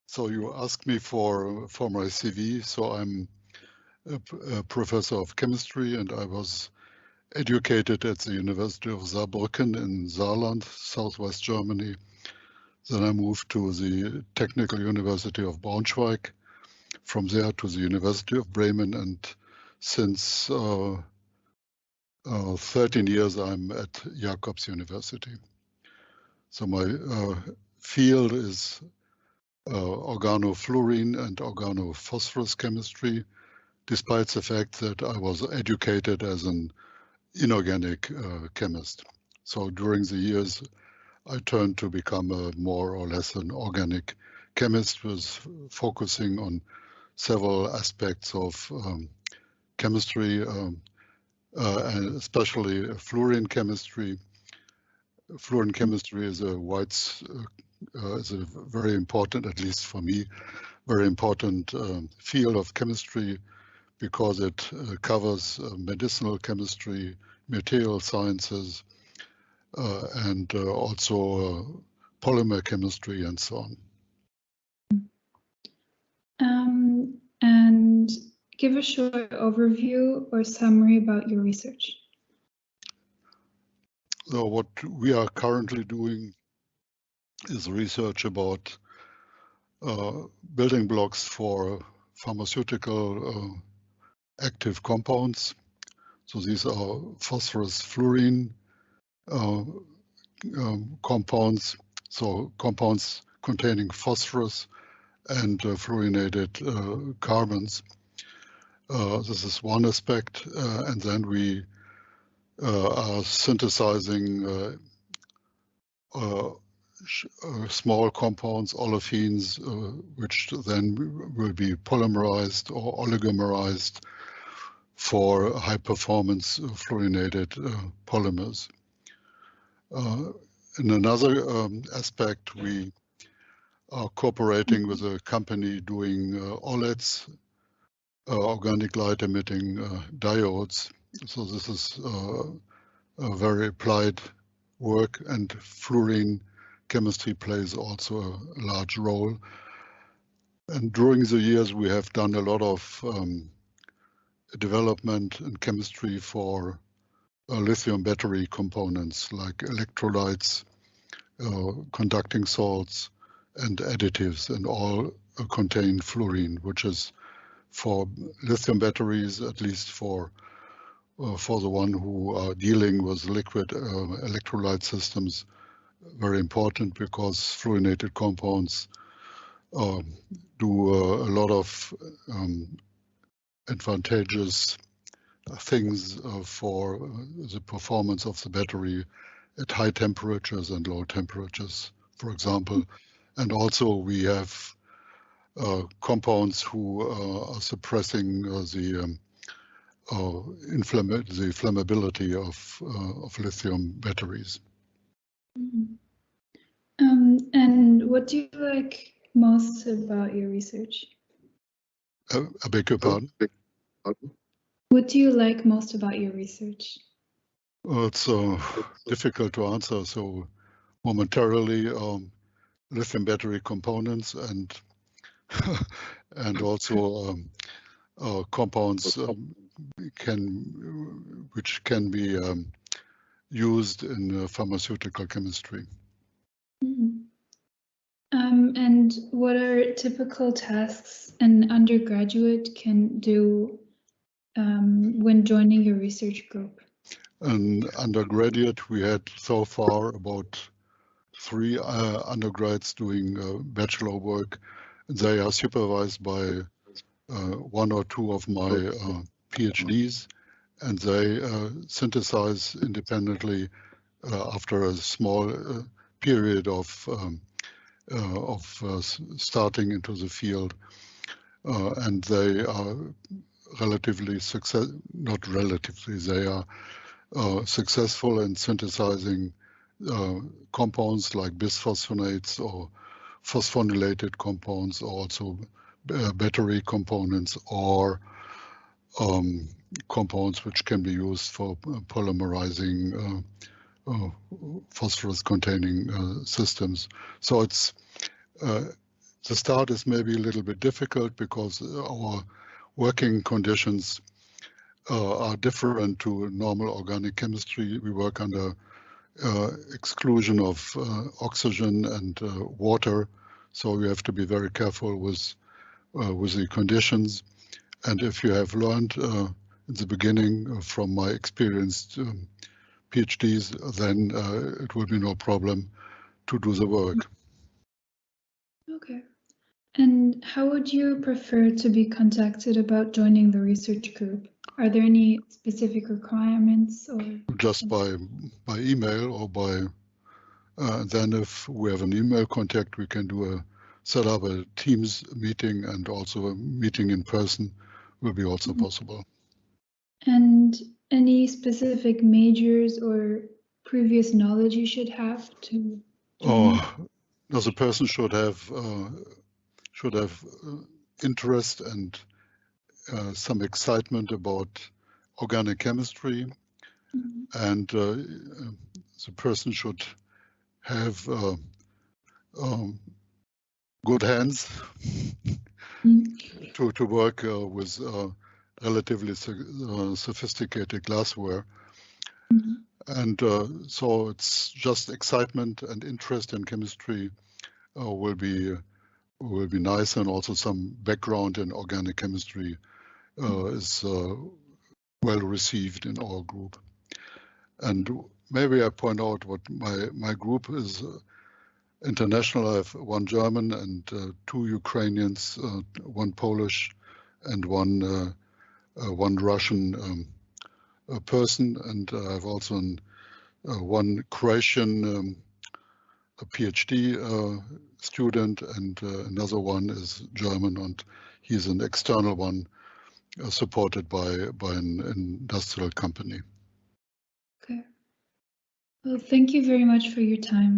So you asked me for my CV. So I'm a professor of chemistry, and I was educated at the University of Saarbrücken in Saarland, southwest Germany. Then I moved to the Technical University of Braunschweig, from there to the University of Bremen, and since 13 years I'm at Jacobs University. So my field is organofluorine and organophosphorus chemistry, despite the fact that I was educated as an inorganic chemist. So during the years, I turned to become more or less an organic chemist, with focusing on several aspects of chemistry, and especially fluorine chemistry. Fluorine chemistry is a very important, at least for me, very important field of chemistry, because it covers medicinal chemistry, material sciences, and also polymer chemistry and so on. And give a short overview or summary about your research. So what we are currently doing is research about building blocks for pharmaceutical active compounds. So these are phosphorus fluorine compounds, so compounds containing phosphorus and fluorinated carbons. This is one aspect, and then we are synthesizing small compounds, olefins, which then will be polymerized or oligomerized for high-performance fluorinated polymers. In another aspect, we are cooperating with a company doing OLEDs, organic light-emitting diodes. So this is a very applied work, and fluorine chemistry plays also a large role. And during the years, we have done a lot of development in chemistry for lithium battery components like electrolytes, conducting salts, and additives, and all contain fluorine, which is for lithium batteries, at least for the one who are dealing with liquid electrolyte systems, very important, because fluorinated compounds do a lot of advantageous things for the performance of the battery at high temperatures and low temperatures, for example. And also we have compounds who are suppressing the flammability of lithium batteries. And what do you like most about your research? I beg your pardon? What do you like most about your research? Well, it's difficult to answer. So momentarily, lithium battery components and and also compounds which can be used in pharmaceutical chemistry. And what are typical tasks an undergraduate can do when joining your research group? An undergraduate, we had so far about 3 undergrads doing bachelor work. They are supervised by 1 or 2 of my PhDs, and they synthesize independently after a small period of starting into the field, and they are relatively they are successful in synthesizing compounds like bisphosphonates or phosphorylated compounds, or also battery components, or compounds which can be used for polymerizing phosphorus-containing systems. So it's The start is maybe a little bit difficult because our working conditions are different to normal organic chemistry. We work under exclusion of oxygen and water, so we have to be very careful with the conditions. And if you have learned in the beginning from my experienced PhDs, then it will be no problem to do the work. Okay. And how would you prefer to be contacted about joining the research group? Are there any specific requirements, or just by email, or by then if we have an email contact, we can set up a Teams meeting, and also a meeting in person will be also possible. And any specific majors or previous knowledge you should have to join? The person should have interest and some excitement about organic chemistry, and the person should have good hands to work with relatively sophisticated glassware. And so it's just excitement and interest in chemistry will be nice, and also some background in organic chemistry is well received in our group. And maybe I point out what my group is international. I have one German and 2 Ukrainians, 1 Polish, and one Russian person, and I have also one Croatian a PhD student, and another one is German, and he's an external one supported by an industrial company. Okay. Well, thank you very much for your time.